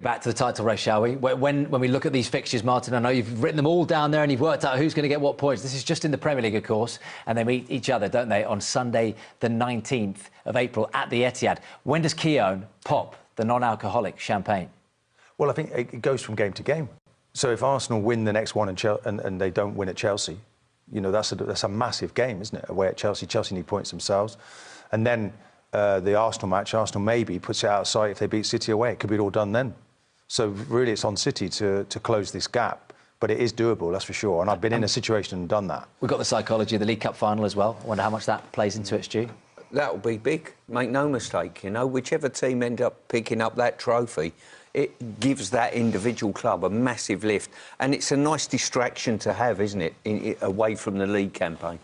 Back to the title race, shall we? When we look at these fixtures, Martin, I know you've written them all down there and you've worked out who's going to get what points. This is just in the Premier League, of course, and they meet each other, don't they, on Sunday, the 19th of April at the Etihad. When does Keown pop the non-alcoholic champagne? Well, I think it goes from game to game. So if Arsenal win the next one and they don't win at Chelsea, you know, that's a massive game, isn't it? Away at Chelsea. Chelsea need points themselves. And then the Arsenal match, Arsenal maybe puts it out of sight if they beat City away. It could be all done then. So really it's on City to close this gap. But it is doable, that's for sure. And I've been in a situation and done that. We've got the psychology of the League Cup final as well. I wonder how much that plays into it, Stu. That'll be big, make no mistake, you know. Whichever team end up picking up that trophy, it gives that individual club a massive lift. And it's a nice distraction to have, isn't it, away from the league campaign.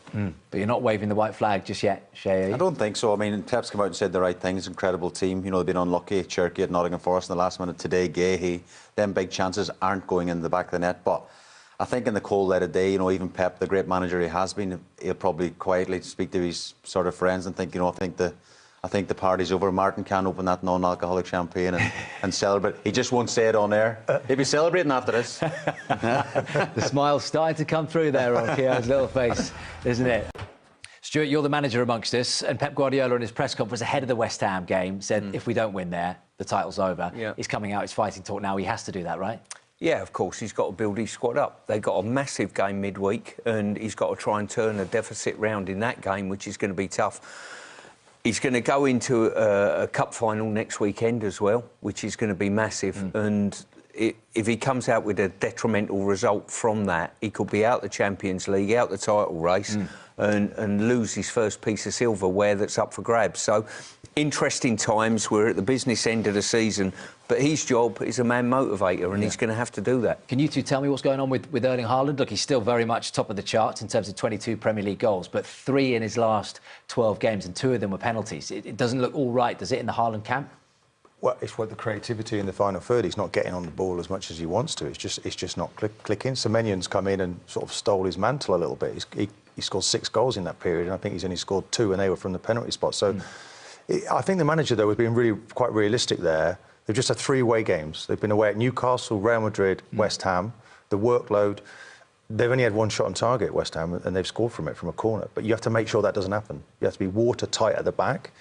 But you're not waving the white flag just yet, Shay? I don't think so. I mean, Pep's come out and said the right things. Incredible team. You know, they've been unlucky. Cherky at Nottingham Forest in the last minute today. Gahey. Them big chances aren't going in the back of the net. But I think in the cold light of day, you know, even Pep, the great manager he has been, he'll probably quietly speak to his sort of friends and think, you know, I think the party's over. Martin can't open that non-alcoholic champagne and celebrate. He just won't say it on air. He'll be celebrating after this. The smile's starting to come through there on Keown's little face, isn't it? Stuart, you're the manager amongst us, and Pep Guardiola in his press conference ahead of the West Ham game said if we don't win there, the title's over. Yeah. He's coming out, he's fighting talk now. He has to do that, right? Yeah, of course, he's got to build his squad up. They've got a massive game midweek, and he's got to try and turn a deficit round in that game, which is going to be tough. He's going to go into a cup final next weekend as well, which is going to be massive. And if he comes out with a detrimental result from that, he could be out the Champions League, out the title race, and lose his first piece of silverware that's up for grabs. So, interesting times. We're at the business end of the season, but his job is a man motivator, and he's going to have to do that. Can you two tell me what's going on with Erling Haaland? Look, he's still very much top of the charts in terms of 22 Premier League goals, but 3 in his last 12 games, and 2 of them were penalties. It doesn't look all right, does it, in the Haaland camp? Well, it's what the creativity in the final third. He's not getting on the ball as much as he wants to. It's just not clicking. Semenyo's come in and sort of stole his mantle a little bit. He scored 6 goals in that period, and I think he's only scored 2, and they were from the penalty spot. So I think the manager, though, has been really quite realistic there. They've just had 3 away games. They've been away at Newcastle, Real Madrid, West Ham. The workload, they've only had 1 shot on target, West Ham, and they've scored from it, from a corner. But you have to make sure that doesn't happen. You have to be watertight at the back,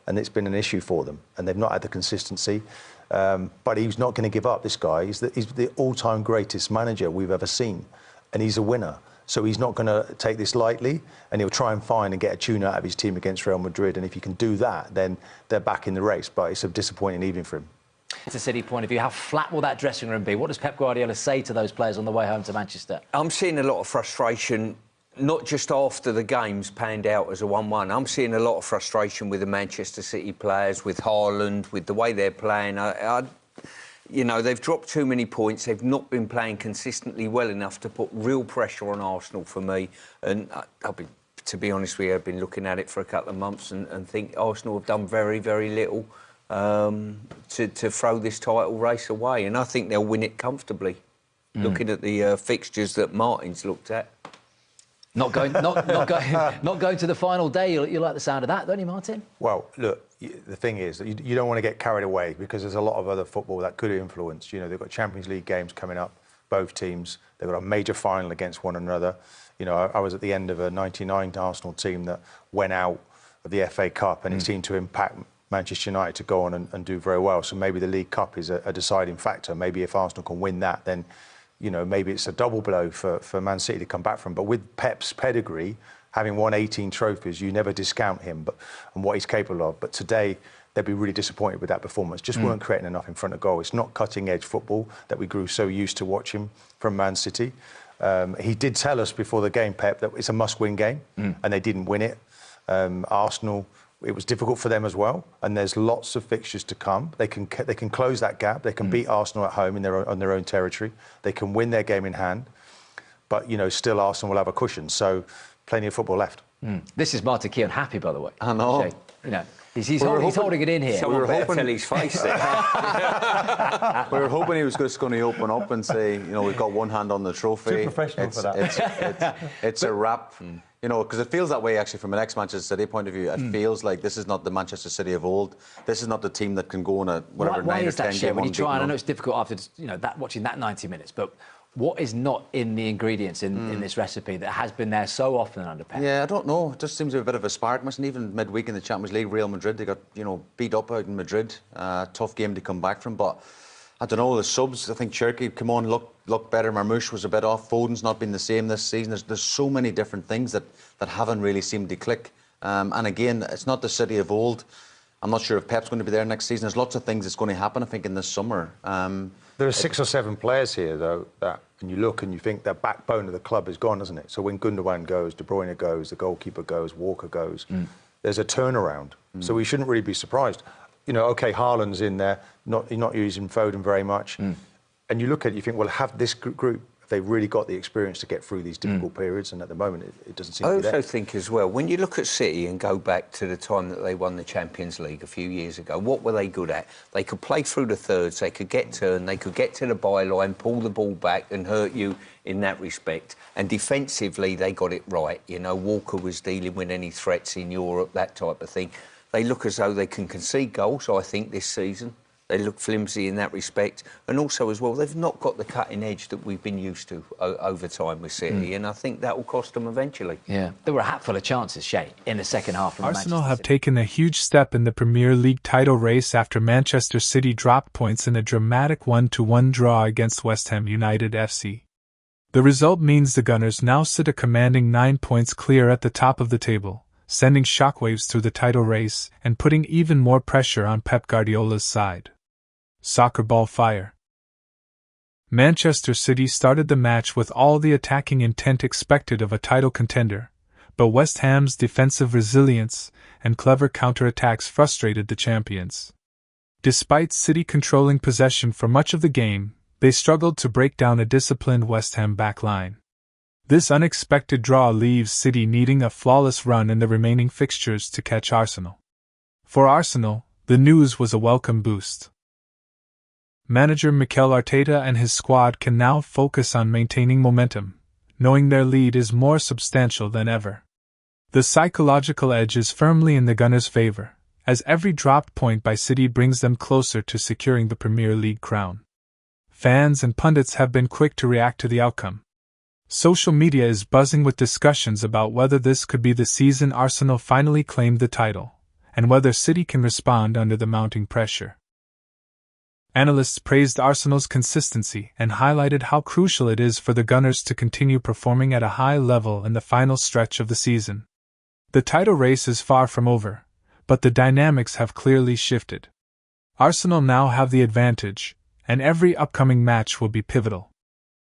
and it's been an issue for them. And they've not had the consistency. But he's not going to give up, this guy. He's the all-time greatest manager we've ever seen, and he's a winner. So he's not going to take this lightly, and he'll try and find and get a tune out of his team against Real Madrid. And if he can do that, then they're back in the race. But it's a disappointing evening for him. It's a City point of view. How flat will that dressing room be? What does Pep Guardiola say to those players on the way home to Manchester? I'm seeing a lot of frustration, not just after the games panned out as a 1-1. I'm seeing a lot of frustration with the Manchester City players, with Haaland, with the way they're playing. You know, they've dropped too many points. They've not been playing consistently well enough to put real pressure on Arsenal for me. And to be honest with you, I've been looking at it for a couple of months and think Arsenal have done very, very little to throw this title race away. And I think they'll win it comfortably, looking at the fixtures that Martin's looked at. Not going to the final day. You like the sound of that, don't you, Martin? Well, look, the thing is that you don't want to get carried away, because there's a lot of other football that could influence. You know, they've got Champions League games coming up, both teams. They've got a major final against one another. You know, I was at the end of a '99 Arsenal team that went out of the FA Cup, and it seemed to impact Manchester United to go on and do very well. So maybe the League Cup is a deciding factor. Maybe if Arsenal can win that, then, you know, maybe it's a double blow for Man City to come back from. But with Pep's pedigree, having won 18 trophies, you never discount him and what he's capable of. But today, they'd be really disappointed with that performance. Just weren't creating enough in front of goal. It's not cutting-edge football that we grew so used to watching from Man City. He did tell us before the game, Pep, that it's a must-win game, and they didn't win it. Arsenal, it was difficult for them as well, and there's lots of fixtures to come. They can close that gap. They can beat Arsenal at home on their own territory. They can win their game in hand, but, you know, still Arsenal will have a cushion. So plenty of football left. This is Martin Keown happy, by the way. I know. Shay, you know, he's holding it in here. So we were hoping tell his face there. We were hoping he was just going to open up and say, you know, we've got one hand on the trophy. Too professional for that. It's a wrap. You know, because it feels that way actually from an ex-Manchester City point of view. It feels like this is not the Manchester City of old. This is not the team that can go on a whatever Why 9 or is that 10 shit game when you unbeaten try? And I run. know it's difficult after watching that 90 minutes, but what is not in the ingredients in this recipe that has been there so often under Pep? Yeah, I don't know. It just seems to be a bit of a spark. And even midweek in the Champions League, Real Madrid, they got beat up out in Madrid. Tough game to come back from, but I don't know, the subs, I think Cherki, come on, look better. Marmoush was a bit off. Foden's not been the same this season. There's so many different things that haven't really seemed to click. And again, it's not the City of old. I'm not sure if Pep's going to be there next season. There's lots of things that's going to happen, I think, in this summer. There are 6 or 7 players here, though, that, and you look and you think the backbone of the club is gone, isn't it? So when Gundogan goes, De Bruyne goes, the goalkeeper goes, Walker goes, there's a turnaround. So we shouldn't really be surprised. OK, Haaland's in there, not using Foden very much. And you look at it, you think, well, have this group, have they really got the experience to get through these difficult periods? And at the moment, it doesn't seem to be there. I also think as well, when you look at City and go back to the time that they won the Champions League a few years ago, what were they good at? They could play through the thirds, they could get turned, they could get to the byline, pull the ball back and hurt you in that respect. And defensively, they got it right. Walker was dealing with any threats in Europe, that type of thing. They look as though they can concede goals, I think, this season. They look flimsy in that respect. And also, as well, they've not got the cutting edge that we've been used to over time with City. And I think that will cost them eventually. Yeah. There were a hatful of chances, Shay, in the second half. From Arsenal Manchester have City. taken a huge step in the Premier League title race after Manchester City dropped points in a dramatic 1-1 draw against West Ham United F.C. The result means the Gunners now sit a commanding 9 points clear at the top of the table, sending shockwaves through the title race and putting even more pressure on Pep Guardiola's side. Soccer ball fire. Manchester City started the match with all the attacking intent expected of a title contender, but West Ham's defensive resilience and clever counterattacks frustrated the champions. Despite City controlling possession for much of the game, they struggled to break down a disciplined West Ham backline. This unexpected draw leaves City needing a flawless run in the remaining fixtures to catch Arsenal. For Arsenal, the news was a welcome boost. Manager Mikel Arteta and his squad can now focus on maintaining momentum, knowing their lead is more substantial than ever. The psychological edge is firmly in the Gunners' favour, as every dropped point by City brings them closer to securing the Premier League crown. Fans and pundits have been quick to react to the outcome. Social media is buzzing with discussions about whether this could be the season Arsenal finally claimed the title, and whether City can respond under the mounting pressure. Analysts praised Arsenal's consistency and highlighted how crucial it is for the Gunners to continue performing at a high level in the final stretch of the season. The title race is far from over, but the dynamics have clearly shifted. Arsenal now have the advantage, and every upcoming match will be pivotal.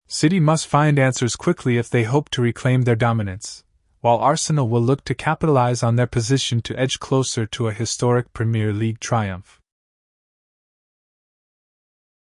City must find answers quickly if they hope to reclaim their dominance, while Arsenal will look to capitalize on their position to edge closer to a historic Premier League triumph.